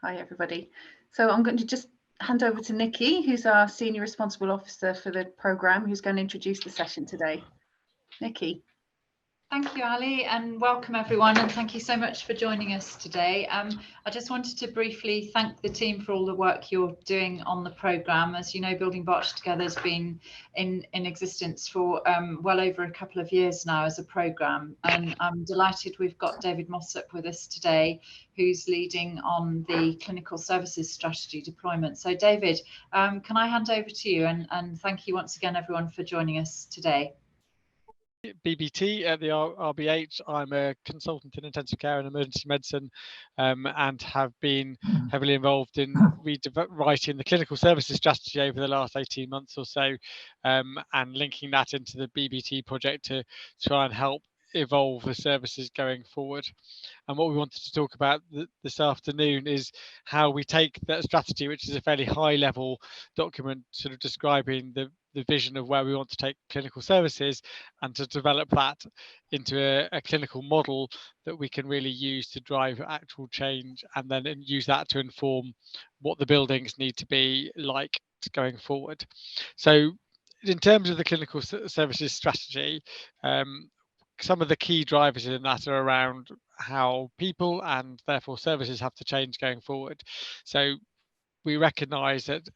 Hi everybody. So I'm going to just hand over to Nikki, who's our Senior Responsible Officer for the programme, who's going to introduce the session today. Nikki. Thank you, Ali, and welcome everyone, and thank you so much for joining us today. I just wanted to briefly thank the team for all the work you're doing on the programme. As you know, Building Berkshire Together has been in existence for well over a couple of years now as a programme, and I'm delighted we've got David Mossop with us today, who's leading on the clinical services strategy deployment. So David, can I hand over to you, and thank you once again everyone for joining us today. BBT at the RBH. I'm a consultant in intensive care and emergency medicine, and have been heavily involved in writing the clinical services strategy over the last 18 months or so, and linking that into the BBT project to try and help evolve the services going forward. And what we wanted to talk about this afternoon is how we take that strategy, which is a fairly high level document sort of describing the vision of where we want to take clinical services, and to develop that into a clinical model that we can really use to drive actual change, and then use that to inform what the buildings need to be like going forward. So in terms of the clinical services strategy, some of the key drivers in that are around how people and therefore services have to change going forward. So we recognise that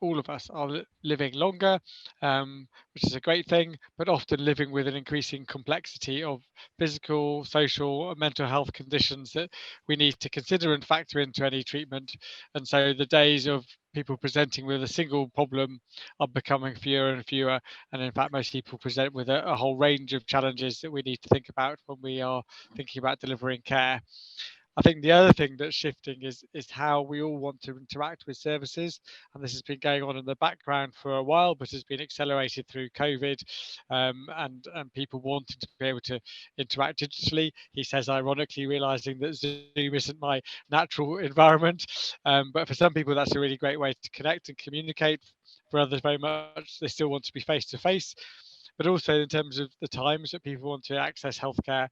all of us are living longer, which is a great thing, but often living with an increasing complexity of physical, social, and mental health conditions that we need to consider and factor into any treatment. And so the days of people presenting with a single problem are becoming fewer and fewer. And in fact, most people present with a whole range of challenges that we need to think about when we are thinking about delivering care. I think the other thing that's shifting is how we all want to interact with services, and this has been going on in the background for a while, but has been accelerated through COVID, and people wanting to be able to interact digitally. He says, ironically, realizing that Zoom isn't my natural environment, but for some people that's a really great way to connect and communicate. For others, very much they still want to be face to face, but also in terms of the times that people want to access healthcare.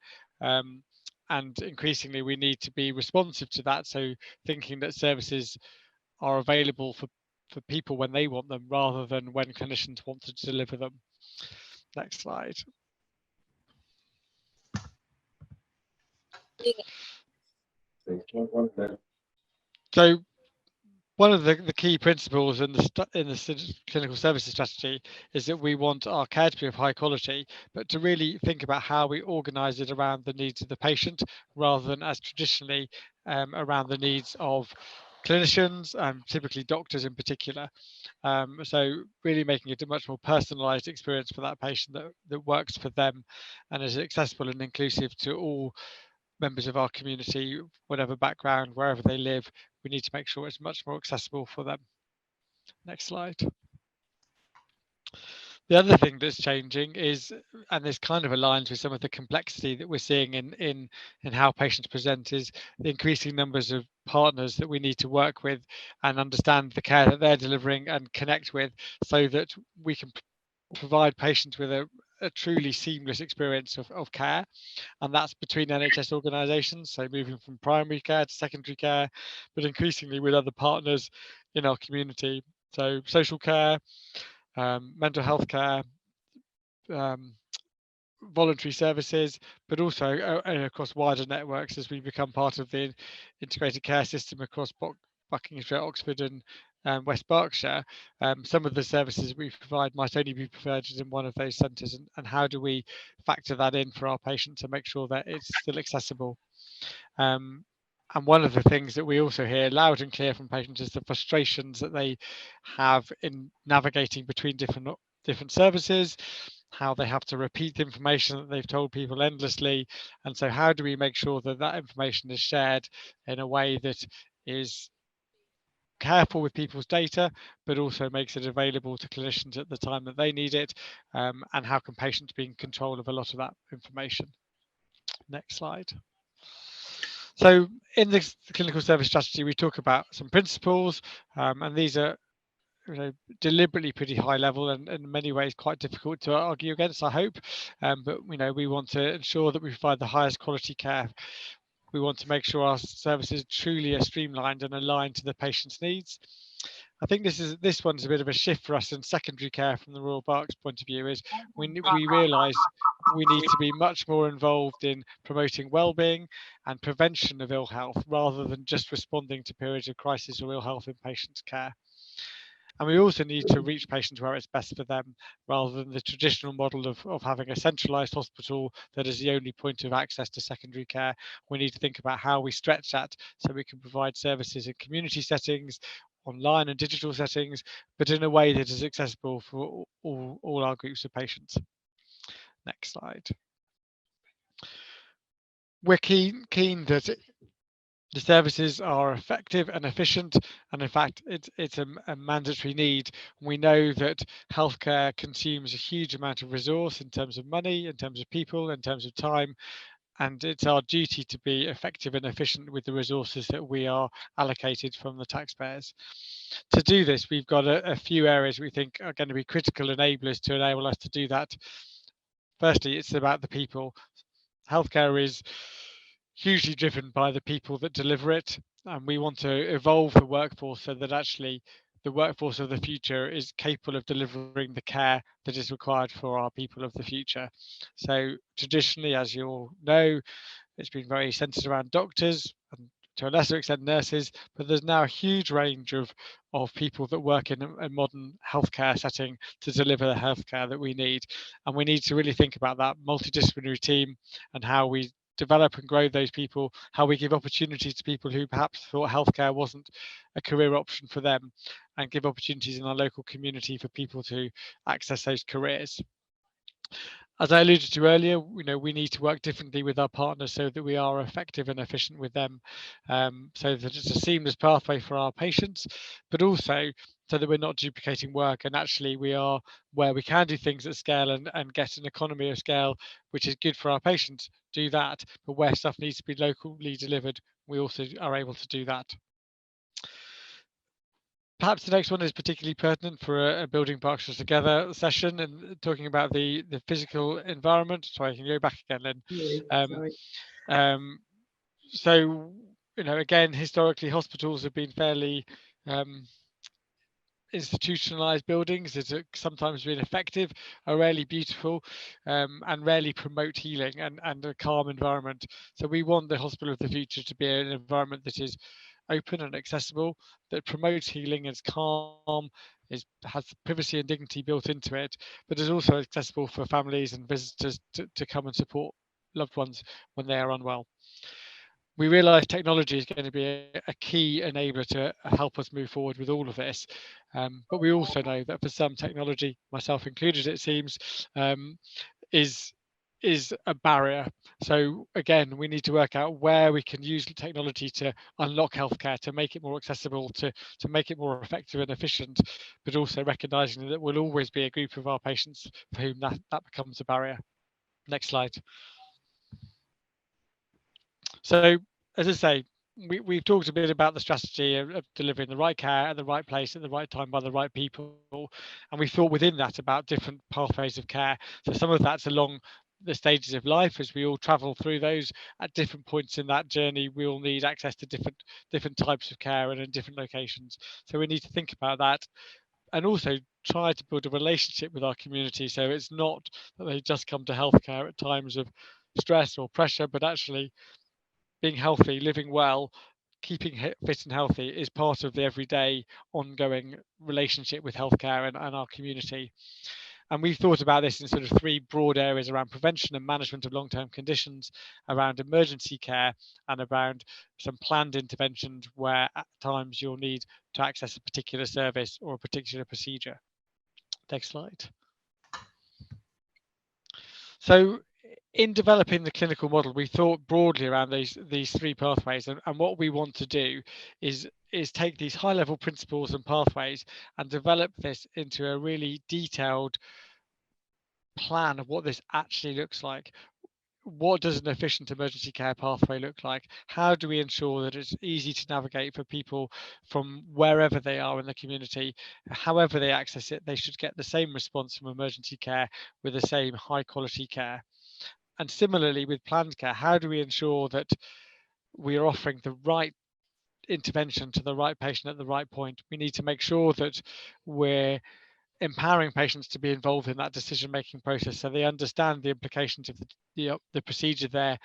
And increasingly, we need to be responsive to that. So thinking that services are available for people when they want them, rather than when clinicians want to deliver them. Next slide. So one of the key principles in the clinical services strategy is that we want our care to be of high quality, but to really think about how we organise it around the needs of the patient, rather than as traditionally around the needs of clinicians, and typically doctors in particular. So really making it a much more personalised experience for that patient that works for them and is accessible and inclusive to all members of our community, whatever background, wherever they live. We need to make sure it's much more accessible for them. Next slide. The other thing that's changing is, and this kind of aligns with some of the complexity that we're seeing in how patients present, is the increasing numbers of partners that we need to work with and understand the care that they're delivering and connect with, so that we can provide patients with a truly seamless experience of care. And that's between NHS organisations, so moving from primary care to secondary care, but increasingly with other partners in our community, so social care, mental health care, voluntary services, but also across wider networks as we become part of the integrated care system across Buckinghamshire, Oxford and West Berkshire. Some of the services we provide might only be provided in one of those centres, and how do we factor that in for our patients to make sure that it's still accessible. And one of the things that we also hear loud and clear from patients is the frustrations that they have in navigating between different services, how they have to repeat information that they've told people endlessly. And so how do we make sure that that information is shared in a way that is careful with people's data, but also makes it available to clinicians at the time that they need it, and how can patients be in control of a lot of that information. Next slide. So in this clinical service strategy, we talk about some principles, and these are deliberately pretty high level and in many ways quite difficult to argue against, I hope. But we want to ensure that we provide the highest quality care We want to make sure our services truly are streamlined and aligned to the patient's needs. I think this one's a bit of a shift for us in secondary care from the Royal Berks point of view, is we realise we need to be much more involved in promoting well-being and prevention of ill health, rather than just responding to periods of crisis or ill health in patients' care. And we also need to reach patients where it's best for them, rather than the traditional model of having a centralised hospital that is the only point of access to secondary care. We need to think about how we stretch that so we can provide services in community settings, online and digital settings, but in a way that is accessible for all our groups of patients. Next slide. We're keen that the services are effective and efficient, and in fact it's a mandatory need. We know that healthcare consumes a huge amount of resource in terms of money, in terms of people, in terms of time, and it's our duty to be effective and efficient with the resources that we are allocated from the taxpayers. To do this, we've got a few areas we think are going to be critical enablers to enable us to do that. Firstly, it's about the people. Healthcare is hugely driven by the people that deliver it, and we want to evolve the workforce so that actually the workforce of the future is capable of delivering the care that is required for our people of the future. So traditionally, as you all know, it's been very centered around doctors and to a lesser extent nurses, but there's now a huge range of people that work in a modern healthcare setting to deliver the healthcare that we need. And we need to really think about that multidisciplinary team and how we develop and grow those people, how we give opportunities to people who perhaps thought healthcare wasn't a career option for them, and give opportunities in our local community for people to access those careers. As I alluded to earlier, we need to work differently with our partners so that we are effective and efficient with them, so that it's a seamless pathway for our patients, but also so that we're not duplicating work, and actually we are, where we can do things at scale and get an economy of scale, which is good for our patients, do that. But where stuff needs to be locally delivered, we also are able to do that. Perhaps the next one is particularly pertinent for a Building Berkshire Together session, and talking about the physical environment. Sorry, I can go back again, Lynn. So, again, historically, hospitals have been fairly institutionalized buildings that have sometimes been effective, are rarely beautiful, and rarely promote healing and a calm environment. So we want the hospital of the future to be an environment that is open and accessible, that promotes healing, is calm, has privacy and dignity built into it, but is also accessible for families and visitors to come and support loved ones when they are unwell. We realise technology is going to be a key enabler to help us move forward with all of this. But we also know that for some, technology, myself included, it seems, is a barrier. So again, we need to work out where we can use technology to unlock healthcare, to make it more accessible, to make it more effective and efficient, but also recognising that we'll always be a group of our patients for whom that becomes a barrier. Next slide. So, as I say, we've talked a bit about the strategy of delivering the right care at the right place at the right time by the right people, and we thought within that about different pathways of care. So some of that's along the stages of life, as we all travel through those at different points in that journey. We all need access to different types of care and in different locations. So we need to think about that, and also try to build a relationship with our community. So it's not that they just come to healthcare at times of stress or pressure, but actually being healthy, living well, keeping fit and healthy is part of the everyday ongoing relationship with healthcare and our community. And we've thought about this in sort of three broad areas around prevention and management of long-term conditions, around emergency care, and around some planned interventions where at times you'll need to access a particular service or a particular procedure. Next slide. So in developing the clinical model, we thought broadly around these three pathways, and what we want to do is take these high-level principles and pathways and develop this into a really detailed plan of what this actually looks like. What does an efficient emergency care pathway look like? How do we ensure that it's easy to navigate for people from wherever they are in the community? However they access it, they should get the same response from emergency care with the same high quality care. And similarly with planned care, how do we ensure that we are offering the right intervention to the right patient at the right point. We need to make sure that we're empowering patients to be involved in that decision-making process, so they understand the implications of the procedure they're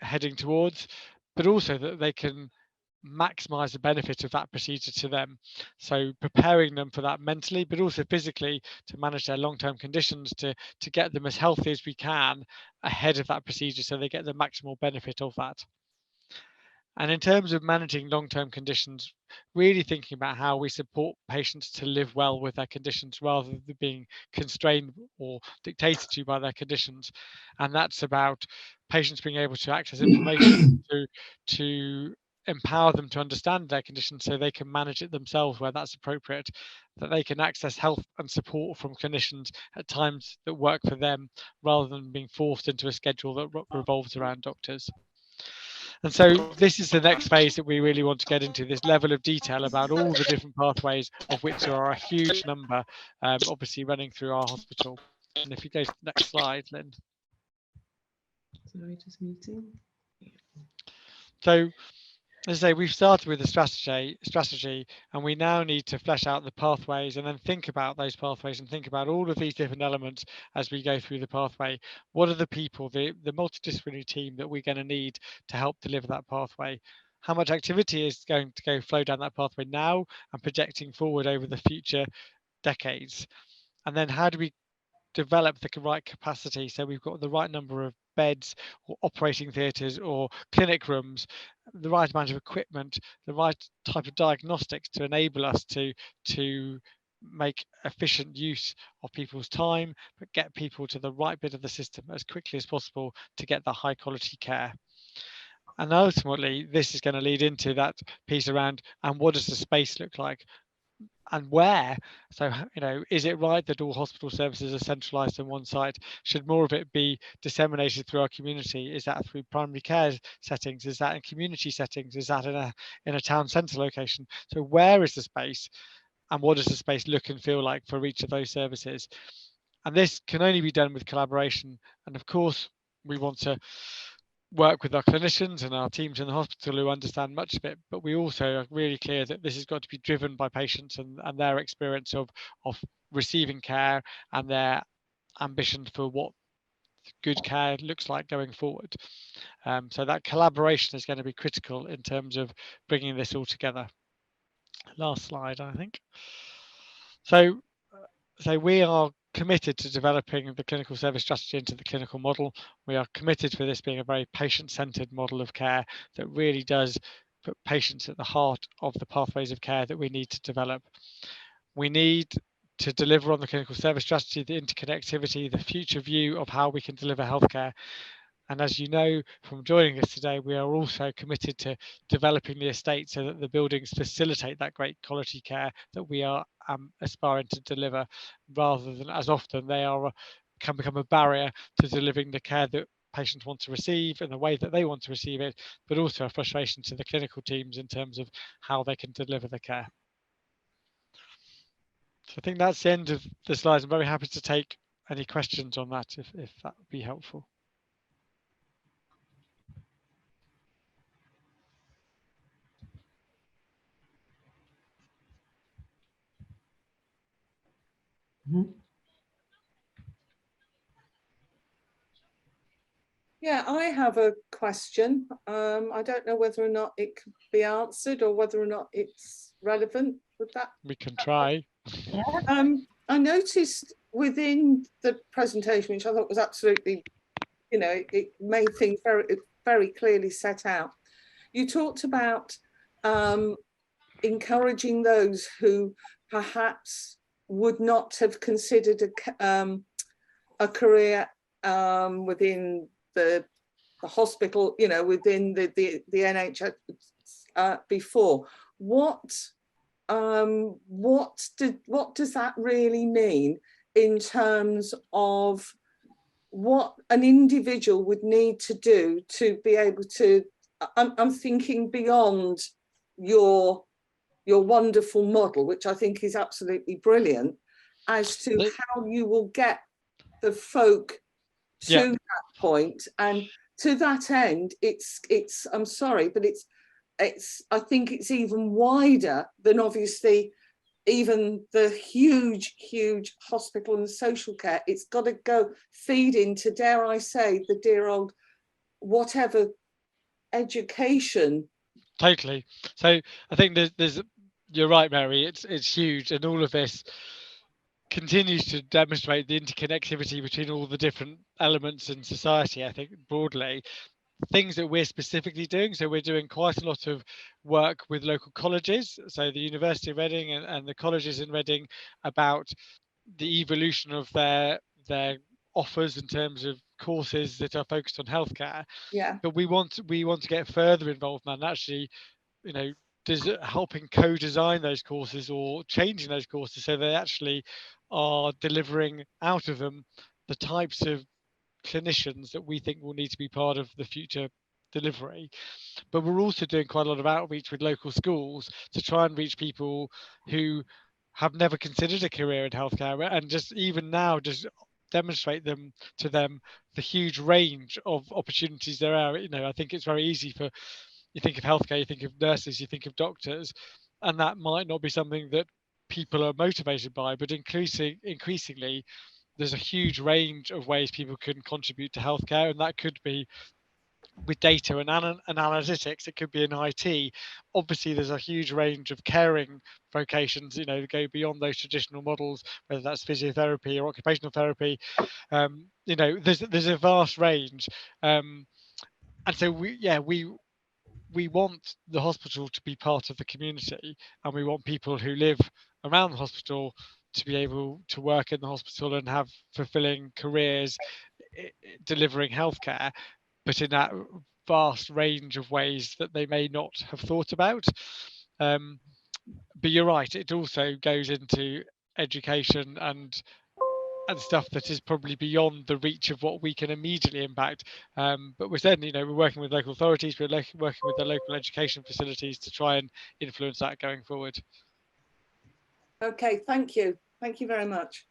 heading towards, but also that they can maximize the benefit of that procedure to them. So preparing them for that mentally, but also physically, to manage their long-term conditions, to get them as healthy as we can ahead of that procedure, so they get the maximal benefit of that. And in terms of managing long-term conditions, really thinking about how we support patients to live well with their conditions rather than being constrained or dictated to by their conditions. And that's about patients being able to access information to empower them to understand their condition so they can manage it themselves where that's appropriate, that they can access help and support from clinicians at times that work for them rather than being forced into a schedule that revolves around doctors. And so this is the next phase that we really want to get into, this level of detail about all the different pathways, of which there are a huge number, obviously running through our hospital. And if you go to the next slide, Lynn. Sorry, just muting. So, as I say, we've started with the strategy, and we now need to flesh out the pathways and then think about those pathways and think about all of these different elements as we go through the pathway. What are the people, the multidisciplinary team that we're going to need to help deliver that pathway? How much activity is going to flow down that pathway now and projecting forward over the future decades? And then how do we develop the right capacity so we've got the right number of beds or operating theatres or clinic rooms, the right amount of equipment, the right type of diagnostics to enable us to make efficient use of people's time, but get people to the right bit of the system as quickly as possible to get the high quality care. And ultimately, this is going to lead into that piece around, and what does the space look like? And where? So, is it right that all hospital services are centralised in one site? Should more of it be disseminated through our community? Is that through primary care settings? Is that in community settings? Is that in a town centre location? So where is the space, and what does the space look and feel like for each of those services? And this can only be done with collaboration. And of course, we want to work with our clinicians and our teams in the hospital who understand much of it, but we also are really clear that this has got to be driven by patients and their experience of receiving care and their ambition for what good care looks like going forward. So that collaboration is going to be critical in terms of bringing this all together. Last slide, I think. So we are committed to developing the clinical service strategy into the clinical model. We are committed for this being a very patient-centered model of care that really does put patients at the heart of the pathways of care that we need to develop. We need to deliver on the clinical service strategy, the interconnectivity, the future view of how we can deliver healthcare. And as you know from joining us today, we are also committed to developing the estate so that the buildings facilitate that great quality care that we are aspiring to deliver, rather than as often they can become a barrier to delivering the care that patients want to receive in the way that they want to receive it, but also a frustration to the clinical teams in terms of how they can deliver the care. So I think that's the end of the slides. I'm very happy to take any questions on that if that would be helpful. Yeah, I have a question. I don't know whether or not it could be answered or whether or not it's relevant. Would that? We can try. I noticed within the presentation, which I thought was absolutely, it made things very, very clearly set out. You talked about encouraging those who perhaps would not have considered a career within the hospital, within the NHS before. What does that really mean in terms of what an individual would need to do to be able to? I'm thinking beyond your wonderful model, which I think is absolutely brilliant, as to how you will get the folk to that point and to that end, it's I'm sorry, but it's I think it's even wider than obviously even the huge hospital and social care. It's got to go feed into, dare I say, the dear old whatever education. Totally. So I think there's you're right, Mary, it's huge, and all of this continues to demonstrate the interconnectivity between all the different elements in society. I think broadly things that we're specifically doing, so we're doing quite a lot of work with local colleges, so the University of Reading and the colleges in Reading, about the evolution of their offers in terms of courses that are focused on healthcare. Yeah. But we want to get further involved, and actually, you know, helping co-design those courses or changing those courses so they actually are delivering out of them the types of clinicians that we think will need to be part of the future delivery. But we're also doing quite a lot of outreach with local schools to try and reach people who have never considered a career in healthcare, and just even now just demonstrate to them the huge range of opportunities there are. You know, I think it's very easy for, you think of healthcare, you think of nurses, you think of doctors, and that might not be something that people are motivated by, but increasingly there's a huge range of ways people can contribute to healthcare, and that could be with data and analytics, it could be in IT. Obviously there's a huge range of caring vocations, you know, that go beyond those traditional models, whether that's physiotherapy or occupational therapy. You know, there's a vast range, and so we want the hospital to be part of the community, and we want people who live around the hospital to be able to work in the hospital and have fulfilling careers delivering healthcare, but in that vast range of ways that they may not have thought about. But you're right, it also goes into education and stuff that is probably beyond the reach of what we can immediately impact. But we're certainly, you know, we're working with local authorities, we're working with the local education facilities to try and influence that going forward. Okay, thank you. Thank you very much.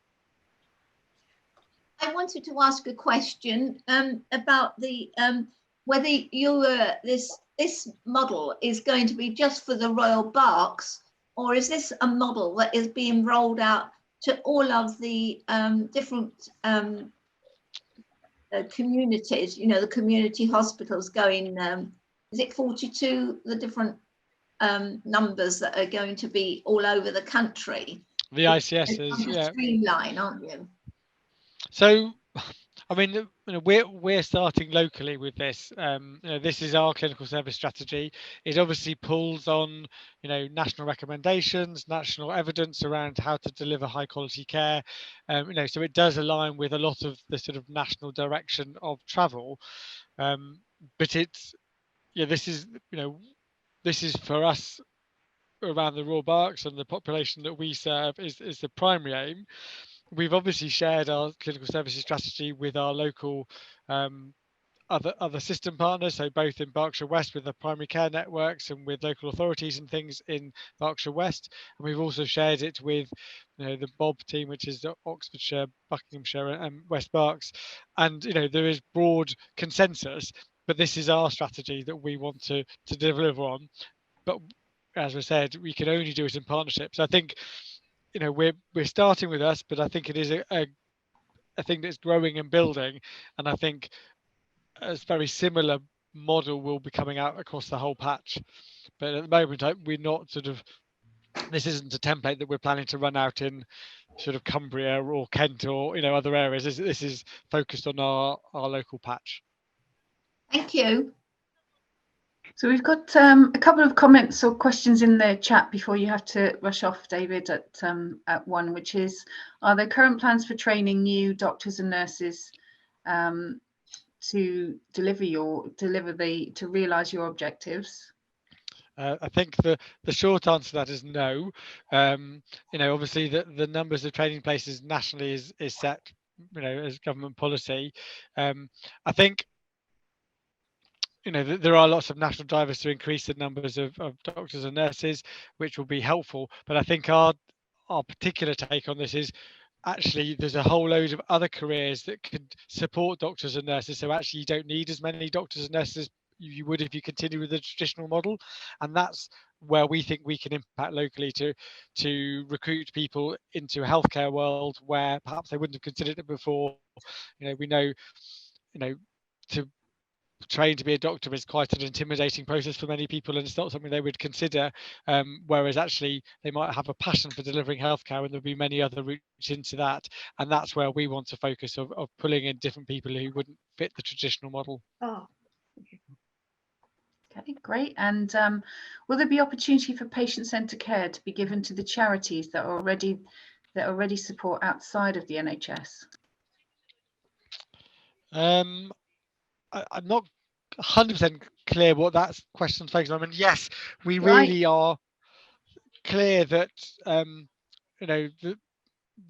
I wanted to ask a question about the whether this model is going to be just for the Royal Berks, or is this a model that is being rolled out to all of the different communities, you know, the community hospitals going, is it 42, the different numbers that are going to be all over the country? The ICSs, yeah. Streamline, aren't you? So, I mean, you know, we're starting locally with this. You know, this is our clinical service strategy. It obviously pulls on, you know, national recommendations, national evidence around how to deliver high quality care. You know, so it does align with a lot of the sort of national direction of travel. But it's, yeah, this is, you know, this is for us around the Royal Berks and the population that we serve is the primary aim. We've obviously shared our clinical services strategy with our local other system partners, so both in Berkshire West with the primary care networks and with local authorities and things in Berkshire West, and we've also shared it with, you know, the BOB team, which is Oxfordshire, Buckinghamshire and West Berks, and, you know, there is broad consensus, but this is our strategy that we want to deliver on. But as we said, we can only do it in partnerships. I think, you know, we're starting with us, but I think it is a thing that's growing and building, and I think a very similar model will be coming out across the whole patch. But at the moment, we're not sort of, this isn't a template that we're planning to run out in sort of Cumbria or Kent or, you know, other areas. This is focused on our local patch. Thank you. So we've got a couple of comments or questions in the chat before you have to rush off, David, at one, which is, are there current plans for training new doctors and nurses to to realise your objectives? I think the short answer to that is no. You know, obviously the numbers of training places nationally is set, you know, as government policy. I think, you know, there are lots of national drivers to increase the numbers of doctors and nurses, which will be helpful. But I think our particular take on this is, actually there's a whole load of other careers that could support doctors and nurses. So actually you don't need as many doctors and nurses you would if you continue with the traditional model. And that's where we think we can impact locally to recruit people into a healthcare world where perhaps they wouldn't have considered it before. We know, to train to be a doctor is quite an intimidating process for many people, and it's not something they would consider, whereas actually they might have a passion for delivering healthcare, and there'll be many other routes into that, and that's where we want to focus of pulling in different people who wouldn't fit the traditional model. Okay, great. And will there be opportunity for patient-centered care to be given to the charities that already support outside of the NHS? I'm not 100% clear what that question's focused on. I mean, yes, we really are clear that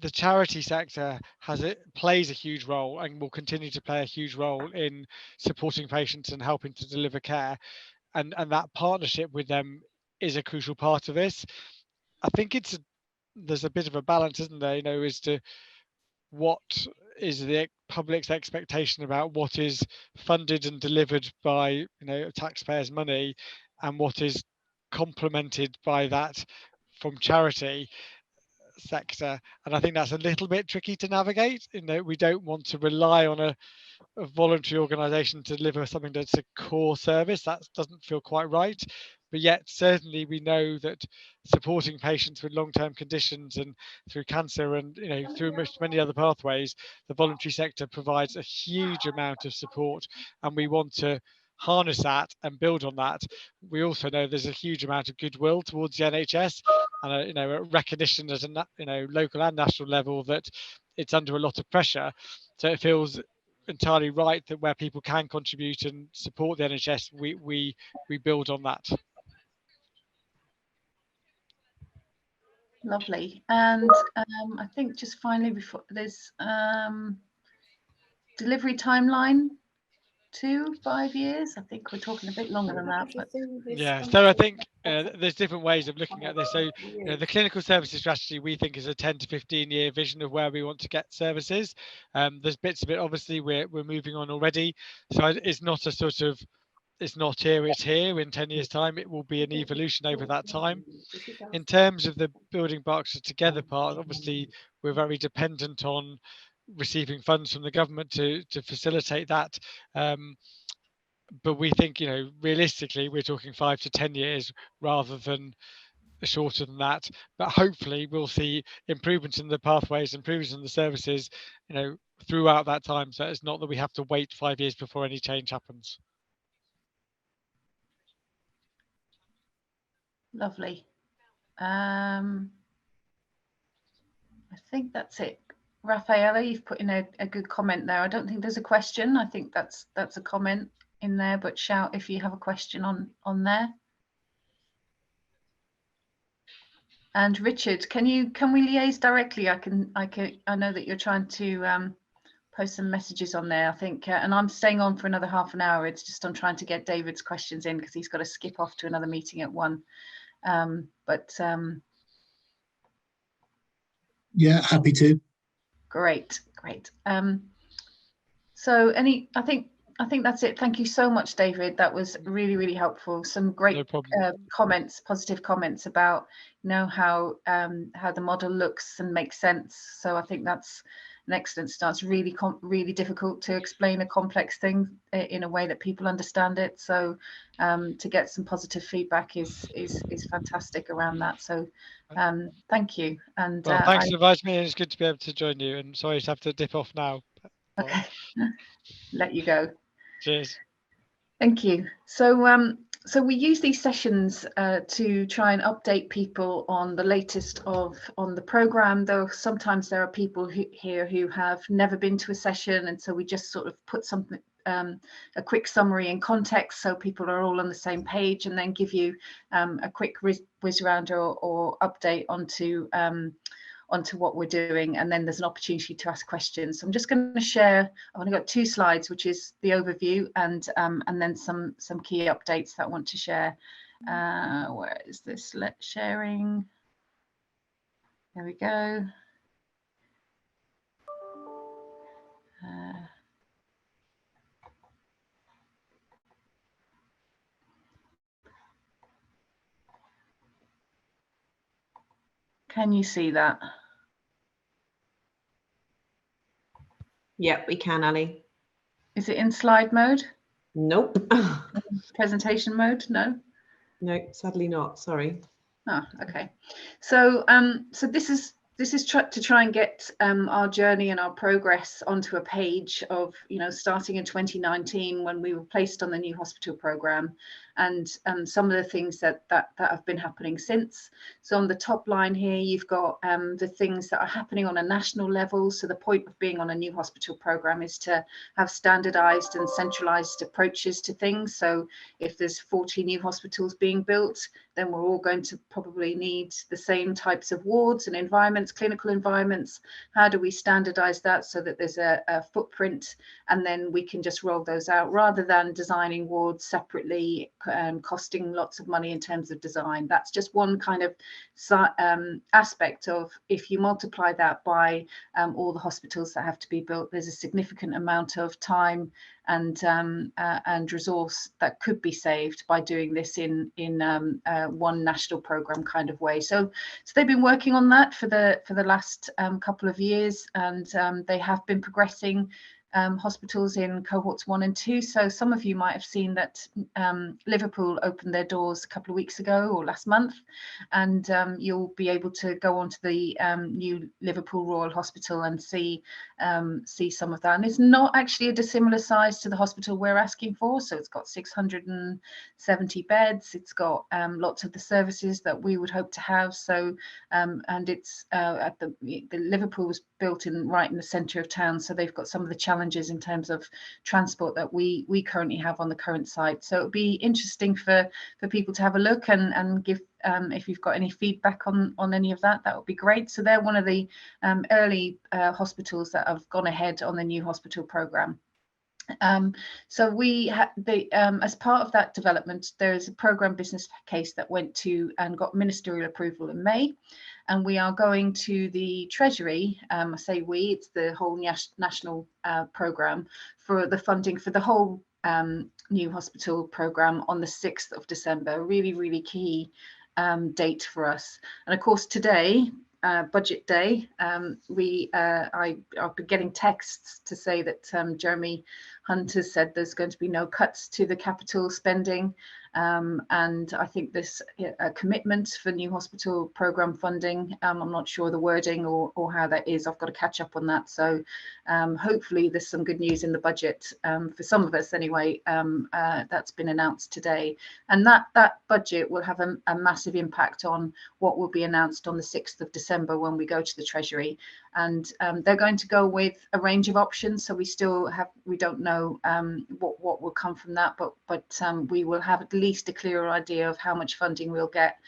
the charity sector plays a huge role and will continue to play a huge role in supporting patients and helping to deliver care, and that partnership with them is a crucial part of this. I think there's a bit of a balance, isn't there, as to what is the public's expectation about what is funded and delivered by taxpayers' money, and what is complemented by that from charity sector. And I think that's a little bit tricky to navigate. We don't want to rely on a voluntary organisation to deliver something that's a core service. That doesn't feel quite right. But yet certainly we know that supporting patients with long-term conditions and through cancer and through many other pathways, the voluntary sector provides a huge amount of support, and we want to harness that and build on that. We also know there's a huge amount of goodwill towards the NHS, and a recognition at a local and national level that it's under a lot of pressure. So it feels entirely right that where people can contribute and support the NHS, we build on that. Lovely. And I think just finally, before there's delivery timeline 5 years. I think we're talking a bit longer than that. But yeah, so I think there's different ways of looking at this. So the clinical services strategy we think is a 10 to 15 year vision of where we want to get services. There's bits of it obviously we're moving on already, so it's not a sort of it's not here, it's here. In 10 years time it will be an evolution over that time. In terms of the building Berkshire Together part, obviously we're very dependent on receiving funds from the government to facilitate that, but we think realistically we're talking 5 to 10 years rather than shorter than that. But hopefully we'll see improvements in the pathways, improvements in the services throughout that time, so it's not that we have to wait 5 years before any change happens. Lovely. I think that's it. Raffaella, you've put in a good comment there. I don't think there's a question. I think that's a comment in there, but shout if you have a question on there. And Richard, can we liaise directly? I know that you're trying to post some messages on there, I think, and I'm staying on for another half an hour. It's just I'm trying to get David's questions in because he's got to skip off to another meeting at 1. Yeah, happy to. Great. So I think that's it. Thank you so much, David. That was really, really helpful. Some great comments, positive comments about how the model looks and makes sense. So I think that's an excellent start. It's really difficult to explain a complex thing in a way that people understand it. So to get some positive feedback is fantastic around that. So thank you. And thanks for inviting me. It's good to be able to join you. And sorry to have to dip off now. Okay, let you go. Cheers. Thank you. So we use these sessions to try and update people on the latest on the program, though sometimes there are people here who have never been to a session, and so we just sort of put something a quick summary in context so people are all on the same page, and then give you a quick whiz around or update onto what we're doing, and then there's an opportunity to ask questions. So I'm just going to share. I've only got 2 slides, which is the overview and then some key updates that I want to share. Where is this? Sharing. There we go. Can you see that? Yeah, we can, Ali. Is it in slide mode? Nope. Presentation mode? No. No, sadly not. Sorry. Oh, okay. So so this is to try and get our journey and our progress onto a page of, you know, starting in 2019 when we were placed on the new hospital programme, and some of the things that have been happening since. So on the top line here, you've got the things that are happening on a national level. So the point of being on a new hospital programme is to have standardised and centralised approaches to things. So if there's 40 new hospitals being built, then we're all going to probably need the same types of wards and environments, clinical environments. How do we standardize that so that there's a footprint, and then we can just roll those out rather than designing wards separately and costing lots of money in terms of design? That's just one kind of aspect of, if you multiply that by all the hospitals that have to be built, there's a significant amount of time and resource that could be saved by doing this in one national program kind of way. So they've been working on that for the last couple of years, and they have been progressing hospitals in cohorts 1 and 2. So some of you might have seen that Liverpool opened their doors a couple of weeks ago or last month, and you'll be able to go onto the new Liverpool Royal Hospital and see some of that. And it's not actually a dissimilar size to the hospital we're asking for. So it's got 670 beds. It's got lots of the services that we would hope to have. So and it's at the Liverpool was built right in the centre of town, so they've got some of the challenges in terms of transport that we currently have on the current site. So it'll be interesting for people to have a look and give if you've got any feedback on any of that, that would be great. So they're one of the early hospitals that have gone ahead on the new hospital programme. So we as part of that development, there is a programme business case that went to and got ministerial approval in May, and we are going to the Treasury. I say we, it's the whole national programme, for the funding for the whole new hospital programme on the 6th of December. Really, really key date for us. And of course today, budget day, I've been getting texts to say that Jeremy Hunt has said there's going to be no cuts to the capital spending, and I think this commitment for new hospital programme funding, I'm not sure the wording or how that is. I've got to catch up on that. So hopefully there's some good news in the budget for some of us anyway. That's been announced today, and that budget will have a massive impact on what will be announced on the 6th of December when we go to the Treasury. And they're going to go with a range of options, so we don't know what will come from that, but we will have at least a clearer idea of how much funding we'll get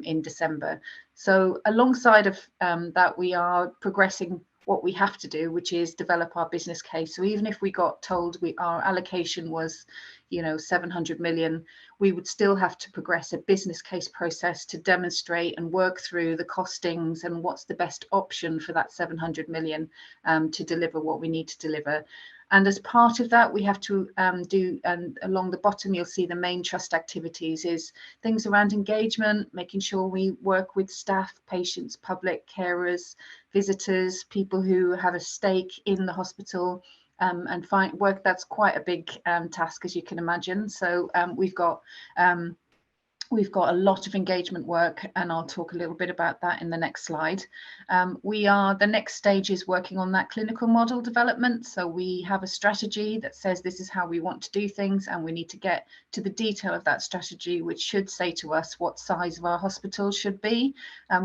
in December. So alongside of that, we are progressing what we have to do, which is develop our business case. So even if we got told our allocation was, 700 million, we would still have to progress a business case process to demonstrate and work through the costings and what's the best option for that 700 million to deliver what we need to deliver. And as part of that, we have to do, and along the bottom, you'll see the main trust activities is things around engagement, making sure we work with staff, patients, public, carers, visitors, people who have a stake in the hospital, and find work. That's quite a big task, as you can imagine. So we've got a lot of engagement work, and I'll talk a little bit about that in the next slide. The next stage is working on that clinical model development. So we have a strategy that says this is how we want to do things, and we need to get to the detail of that strategy, which should say to us what size of our hospital should be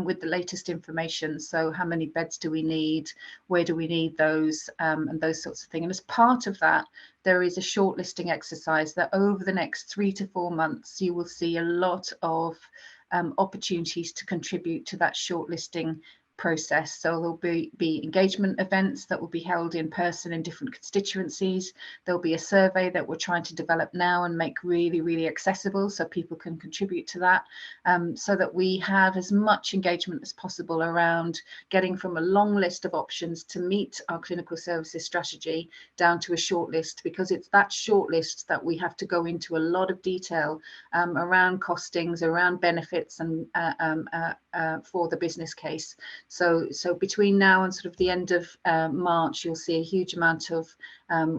with the latest information. So how many beds do we need? Where do we need those? And those sorts of things. And as part of that, there is a shortlisting exercise that over the next 3 to 4 months, you will see a lot of opportunities to contribute to that shortlisting process. So there'll be engagement events that will be held in person in different constituencies. There'll be a survey that we're trying to develop now and make really, really accessible so people can contribute to that, so that we have as much engagement as possible around getting from a long list of options to meet our clinical services strategy down to a short list, because it's that short list that we have to go into a lot of detail around costings, around benefits, and for the business case. So between now and sort of the end of March, you'll see a huge amount of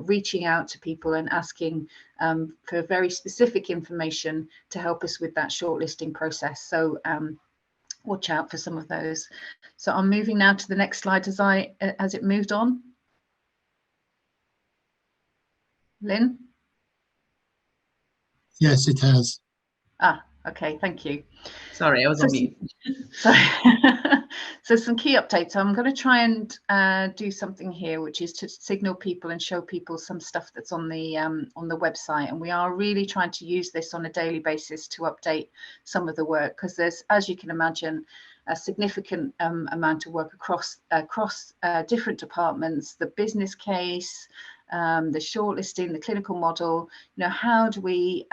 reaching out to people and asking for very specific information to help us with that shortlisting process. So watch out for some of those. So I'm moving now to the next slide as it moved on. Lynn? Yes, it has. Ah, okay, thank you. Sorry, I was on mute. So some key updates. I'm going to try and do something here, which is to signal people and show people some stuff that's on the website. And we are really trying to use this on a daily basis to update some of the work, because there's, as you can imagine, a significant amount of work across different departments, the business case, the shortlisting, the clinical model. How do we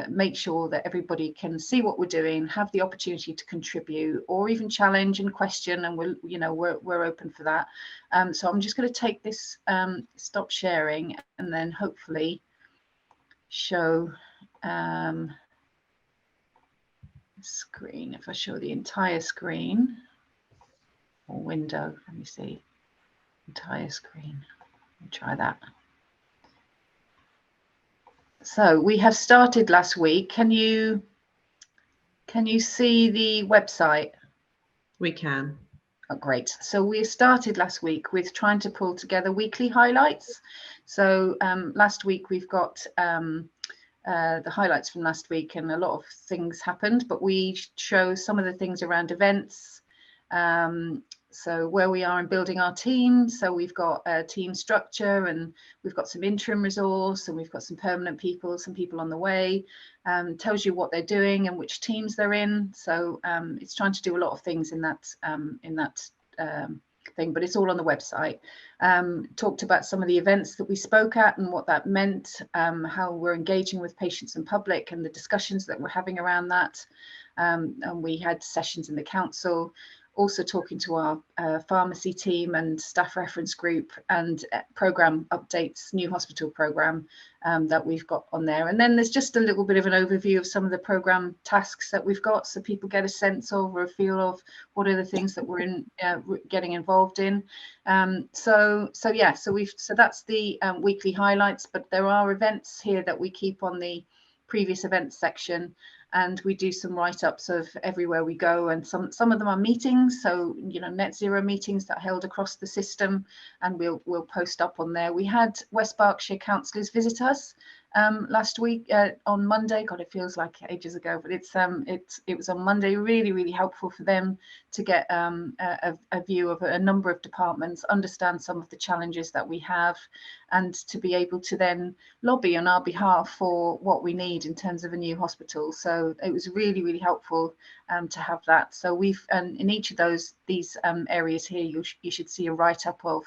make sure that everybody can see what we're doing, have the opportunity to contribute, or even challenge and question, and we're open for that. So I'm just going to take this, stop sharing, and then hopefully show screen. If I show the entire screen or window, let me see, entire screen. Try that. So we have started last week. Can you see the website? We can. Oh, great. So we started last week with trying to pull together weekly highlights. So last week we've got the highlights from last week, and a lot of things happened, but we show some of the things around events. So where we are in building our team. So we've got a team structure, and we've got some interim resource, and we've got some permanent people, some people on the way. Tells you what they're doing and which teams they're in. So it's trying to do a lot of things in that thing, but it's all on the website. Talked about some of the events that we spoke at and what that meant, how we're engaging with patients and public, and the discussions that we're having around that. And we had sessions in the council, also talking to our pharmacy team and staff reference group, and program updates, new hospital program that we've got on there. And then there's just a little bit of an overview of some of the program tasks that we've got, so people get a sense of, or a feel of, what are the things that we're getting involved in. So that's the weekly highlights, but there are events here that we keep on the previous events section, and we do some write-ups of everywhere we go, and some of them are meetings, so net zero meetings that are held across the system, and we'll post up on there. We had West Berkshire councillors visit us last week on Monday. God, it feels like ages ago, but it was on Monday. Really, really helpful for them to get a view of a number of departments, understand some of the challenges that we have, and to be able to then lobby on our behalf for what we need in terms of a new hospital. So it was really, really helpful to have that. So we've in each of these areas here, you should see a write-up of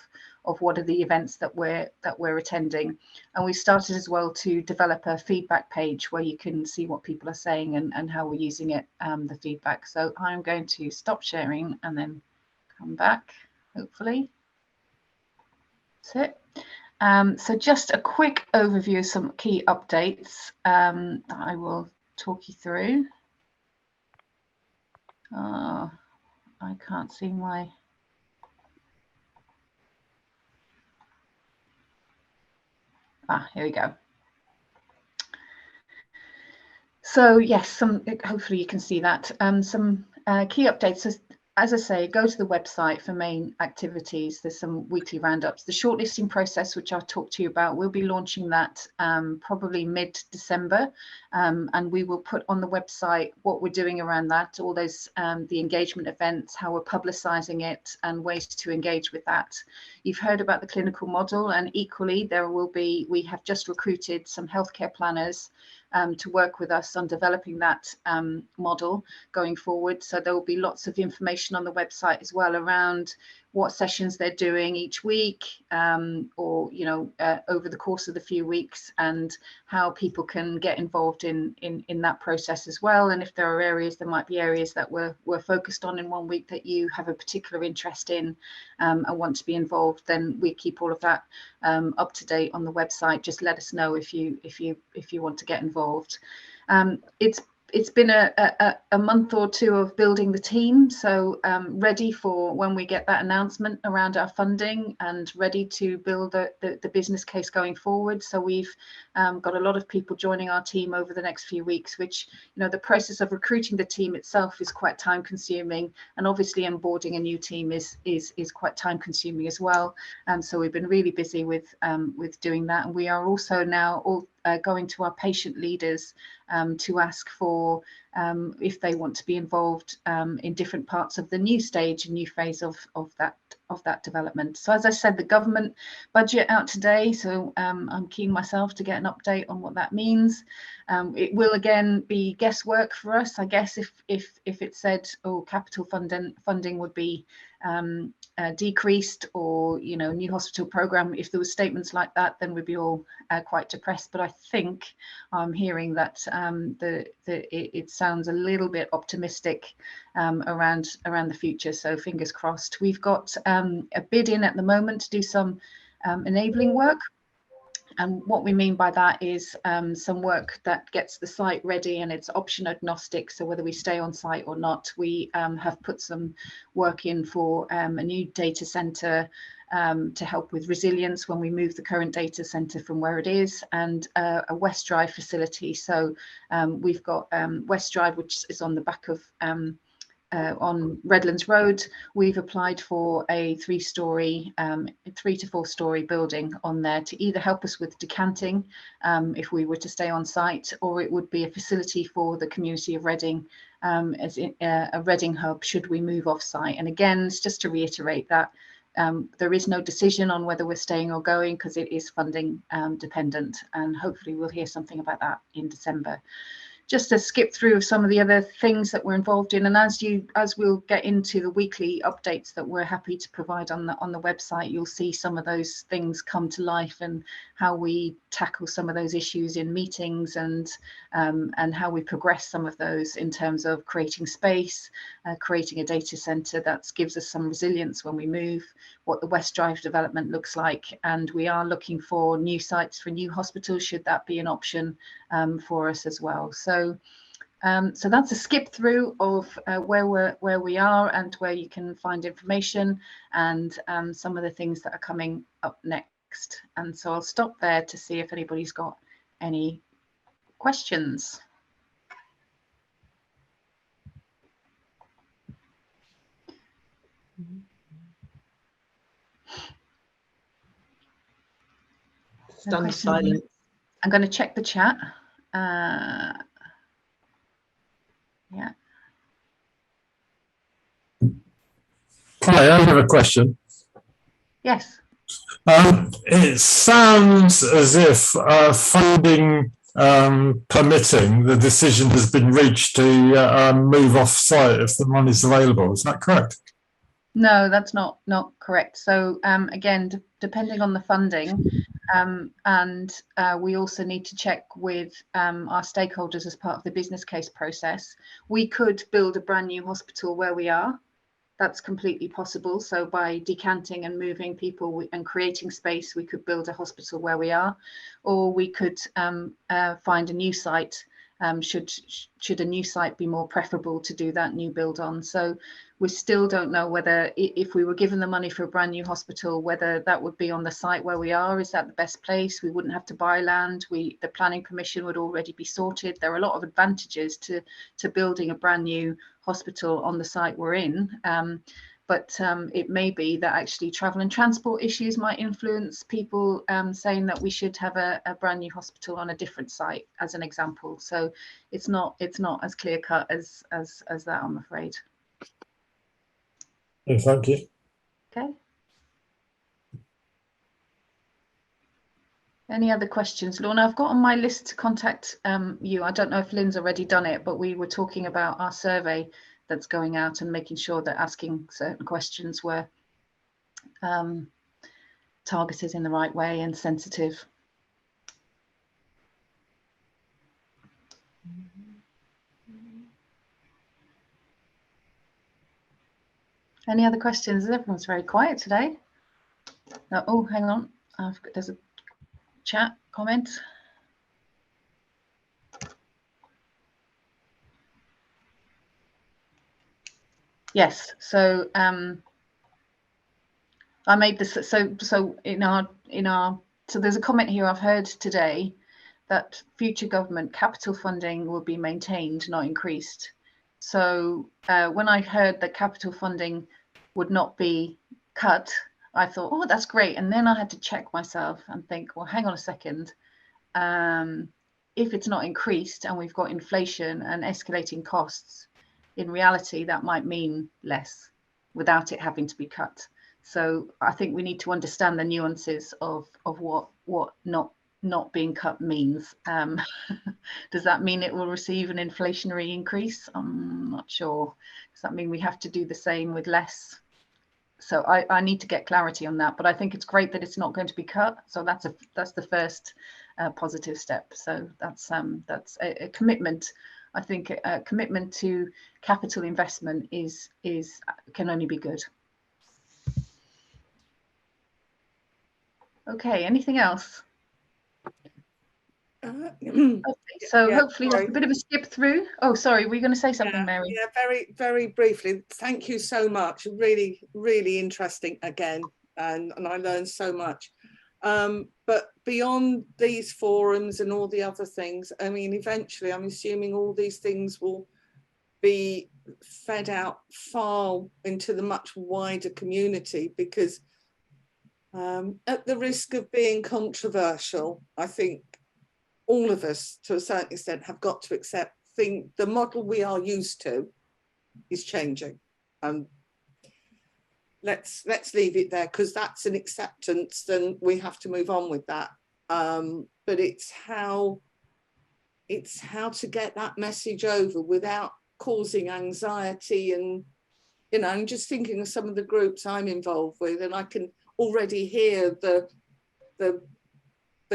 what are the events that we're attending. And we started as well to develop a feedback page where you can see what people are saying and how we're using it, the feedback. So I'm going to stop sharing and then come back, hopefully. That's it. So just a quick overview of some key updates that I will talk you through. I can't see my... here we go. So yes, hopefully you can see that. Some key updates. So, as I say, go to the website for main activities. There's some weekly roundups. The shortlisting process, which I'll talk to you about, we'll be launching that probably mid-December, and we will put on the website what we're doing around that, all those the engagement events, how we're publicising it, and ways to engage with that. You've heard about the clinical model, and equally we have just recruited some healthcare planners to work with us on developing that model going forward. So there will be lots of information on the website as well around what sessions they're doing each week, or over the course of the few weeks, and how people can get involved in that process as well. And if there are areas, there might be areas that we're focused on in one week that you have a particular interest in and want to be involved, then we keep all of that up to date on the website. Just let us know if you want to get involved. It's been a month or two of building the team, so ready for when we get that announcement around our funding, and ready to build the business case going forward. So we've got a lot of people joining our team over the next few weeks, which, the process of recruiting the team itself is quite time consuming, and obviously onboarding a new team is quite time consuming as well. So we've been really busy with doing that, and we are also now all going to our patient leaders to ask for if they want to be involved in different parts of the new stage and new phase of that development. So as I said, the government budget out today, so I'm keen myself to get an update on what that means. It will again be guesswork for us, I guess, if it said, oh, capital funding would be decreased, or new hospital program. If there were statements like that, then we'd be all quite depressed. But I think I'm hearing that it sounds a little bit optimistic around the future. So fingers crossed. We've got a bid in at the moment to do some enabling work. And what we mean by that is some work that gets the site ready, and it's option agnostic. So whether we stay on site or not, we have put some work in for a new data center to help with resilience when we move the current data center from where it is, and a West Drive facility. So we've got West Drive, which is on the back of on Redlands Road. We've applied for a 3 to 4 story building on there to either help us with decanting if we were to stay on site, or it would be a facility for the community of Reading as a Reading hub should we move off site. And again, it's just to reiterate that there is no decision on whether we're staying or going, because it is funding dependent, and hopefully we'll hear something about that in December. Just to skip through some of the other things that we're involved in, and as we'll get into the weekly updates that we're happy to provide on the website, you'll see some of those things come to life, and how we tackle some of those issues in meetings, and how we progress some of those in terms of creating space, creating a data center that gives us some resilience when we move, what the West Drive development looks like, and we are looking for new sites for new hospitals should that be an option for us as well. So that's a skip through of where we are and where you can find information, and some of the things that are coming up next. And so I'll stop there to see if anybody's got any questions. Stunned silence. I'm going to check the chat. Yeah. Hi, I have a question. Yes. It sounds as if funding permitting, the decision has been reached to move off site if the money is available. Is that correct? No, that's not correct. So again, depending on the funding, and we also need to check with our stakeholders as part of the business case process. We could build a brand new hospital where we are. That's completely possible. So by decanting and moving people and creating space, we could build a hospital where we are, or we could find a new site. Should a new site be more preferable to do that new build on? So we still don't know whether, if we were given the money for a brand new hospital, whether that would be on the site where we are. Is that the best place? We wouldn't have to buy land. The planning permission would already be sorted. There are a lot of advantages to building a brand new hospital on the site we're in. But it may be that actually travel and transport issues might influence people saying that we should have a brand new hospital on a different site, as an example. So it's not as clear cut as that, I'm afraid. Thank you. Okay. Any other questions? Lorna, I've got on my list to contact you. I don't know if Lynn's already done it, but we were talking about our survey that's going out and making sure that asking certain questions were targeted in the right way and sensitive. Any other questions? Everyone's very quiet today. Oh, hang on. There's a chat comment. Yes. So I made this. So in our so there's a comment here I've heard today that future government capital funding will be maintained, not increased. So when I heard that capital funding would not be cut, I thought, oh, that's great. And then I had to check myself and think, well, hang on a second. If it's not increased and we've got inflation and escalating costs, in reality, that might mean less without it having to be cut. So I think we need to understand the nuances of what not being cut means. Does that mean it will receive an inflationary increase? I'm not sure. Does that mean we have to do the same with less? So I need to get clarity on that, but I think it's great that it's not going to be cut. So that's the first positive step. So that's a commitment. I think a commitment to capital investment can only be good. Okay, anything else? Okay, so yeah, hopefully that's a bit of a skip through. Oh, sorry, were you going to say something, Mary? Yeah, very, very briefly. Thank you so much. Really, really interesting again, and I learned so much. But beyond these forums and all the other things, I mean, eventually, I'm assuming all these things will be fed out far into the much wider community, because at the risk of being controversial, I think all of us, to a certain extent, have got to accept the model we are used to is changing. Let's leave it there, because that's an acceptance, then we have to move on with that. But it's how to get that message over without causing anxiety. And I'm just thinking of some of the groups I'm involved with, and I can already hear the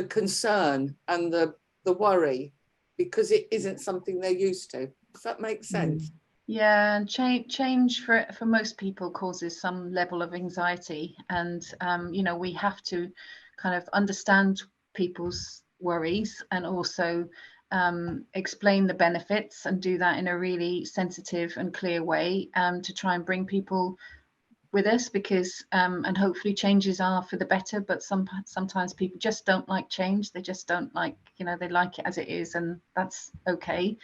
concern and the worry, because it isn't something they're used to. Does that make sense? Yeah, and change for most people causes some level of anxiety, and we have to kind of understand people's worries and also explain the benefits, and do that in a really sensitive and clear way to try and bring people with us, because and hopefully changes are for the better, but sometimes people just don't like change. They just don't like, they like it as it is, and that's okay.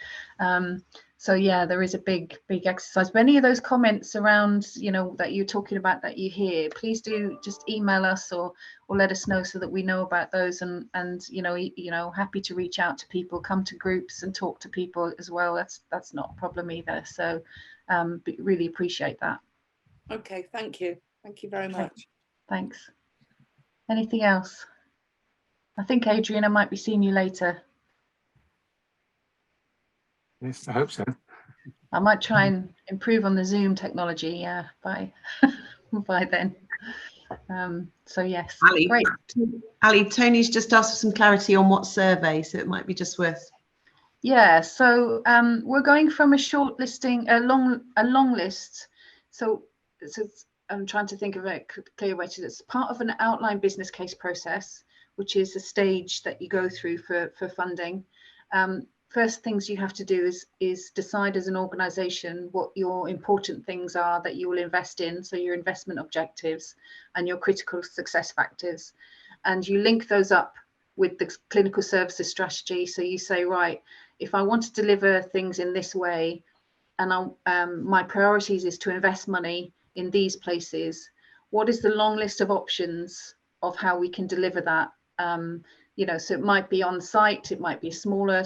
So yeah, there is a big exercise. But any of those comments around, that you're talking about that you hear, please do just email us or let us know, so that we know about those, and happy to reach out to people, come to groups and talk to people as well. That's not a problem either. So but really appreciate that. Okay, thank you. Thank you very much. Thanks. Anything else? I think, Adrian, I might be seeing you later. Yes, I hope so. I might try and improve on the Zoom technology by then. So yes, Ali, great. Ali, Tony's just asked for some clarity on what survey, so it might be just worth. Yeah, so we're going from a short listing, a long list. So I'm trying to think of a clear way to this. Part of an outline business case process, which is a stage that you go through for funding. First things you have to do is decide as an organization what your important things are that you will invest in, so your investment objectives and your critical success factors, and you link those up with the clinical services strategy. So you say, right, if I want to deliver things in this way, and my priorities is to invest money in these places, what is the long list of options of how we can deliver that? So it might be on site, it might be smaller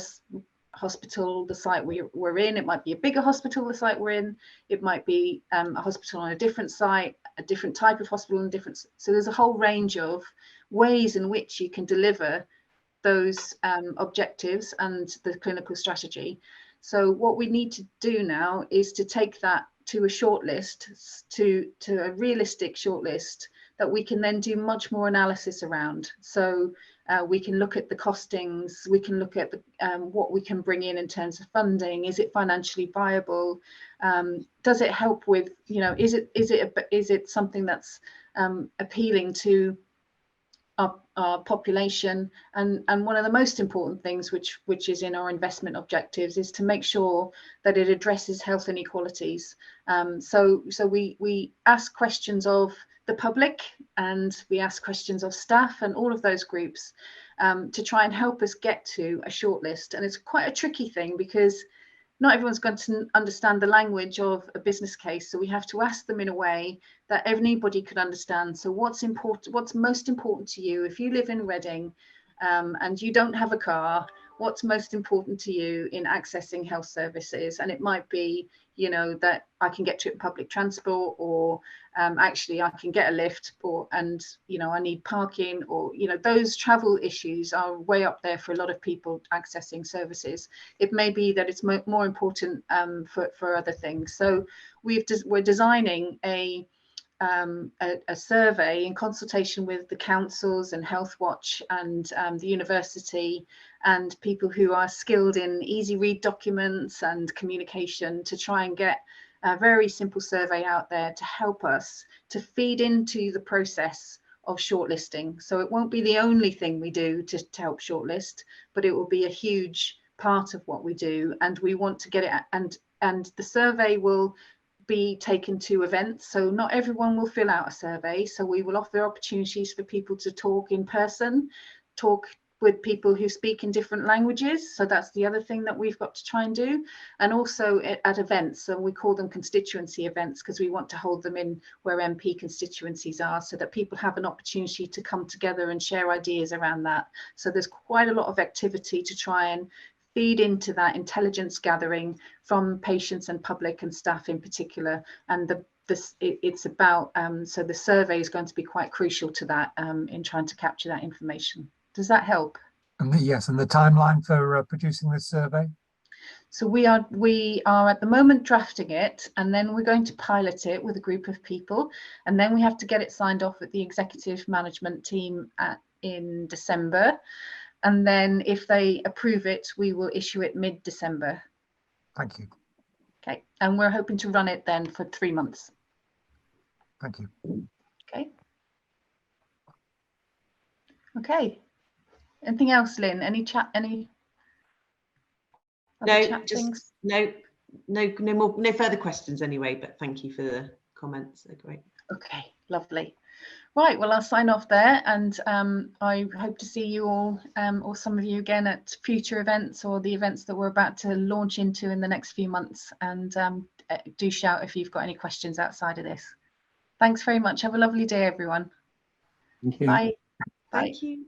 hospital, the site we're in. It might be a bigger hospital, the site we're in. It might be a hospital on a different site, a different type of hospital, and different. So there's a whole range of ways in which you can deliver those objectives and the clinical strategy. So what we need to do now is to take that to a shortlist, to a realistic shortlist that we can then do much more analysis around. So we can look at the costings, we can look at the, what we can bring in terms of funding. Is it financially viable? Does it help with, you know, is it something that's appealing to our population? And one of the most important things which is in our investment objectives is to make sure that it addresses health inequalities. So we ask questions of the public, and we ask questions of staff and all of those groups to try and help us get to a shortlist. And it's quite a tricky thing because not everyone's going to understand the language of a business case, so we have to ask them in a way that anybody could understand. So what's most important to you if you live in Reading and you don't have a car? What's most important to you in accessing health services? And it might be, you know, that I can get to it public transport, or actually I can get a lift, and you know, I need parking, or you know, those travel issues are way up there for a lot of people accessing services. It may be that it's more important for other things. So we're designing a survey in consultation with the councils and Health Watch and the university and people who are skilled in easy read documents and communication, to try and get a very simple survey out there to help us to feed into the process of shortlisting. So it won't be the only thing we do to help shortlist, but it will be a huge part of what we do. And we want to get it, and the survey will be taken to events. So not everyone will fill out a survey. So we will offer opportunities for people to talk in person, talk with people who speak in different languages. So that's the other thing that we've got to try and do. And also at events, so we call them constituency events, because we want to hold them in where MP constituencies are, so that people have an opportunity to come together and share ideas around that. So there's quite a lot of activity to try and feed into that intelligence gathering from patients and public and staff in particular. And it's about, so the survey is going to be quite crucial to that in trying to capture that information. Does that help? Yes, and the timeline for producing this survey? So we are at the moment drafting it, and then we're going to pilot it with a group of people, and then we have to get it signed off at the executive management team in December. And then if they approve it, we will issue it mid-December. Thank you. Okay, and we're hoping to run it then for 3 months. Thank you. Okay. Okay. Anything else, Lynn? Any chat? Any? No, chat just things? no further questions anyway. But thank you for the comments. They're great. Okay, lovely. Right, well, I'll sign off there, and I hope to see you all, or some of you again, at future events or the events that we're about to launch into in the next few months. And do shout if you've got any questions outside of this. Thanks very much. Have a lovely day, everyone. Thank you. Bye. Thank you.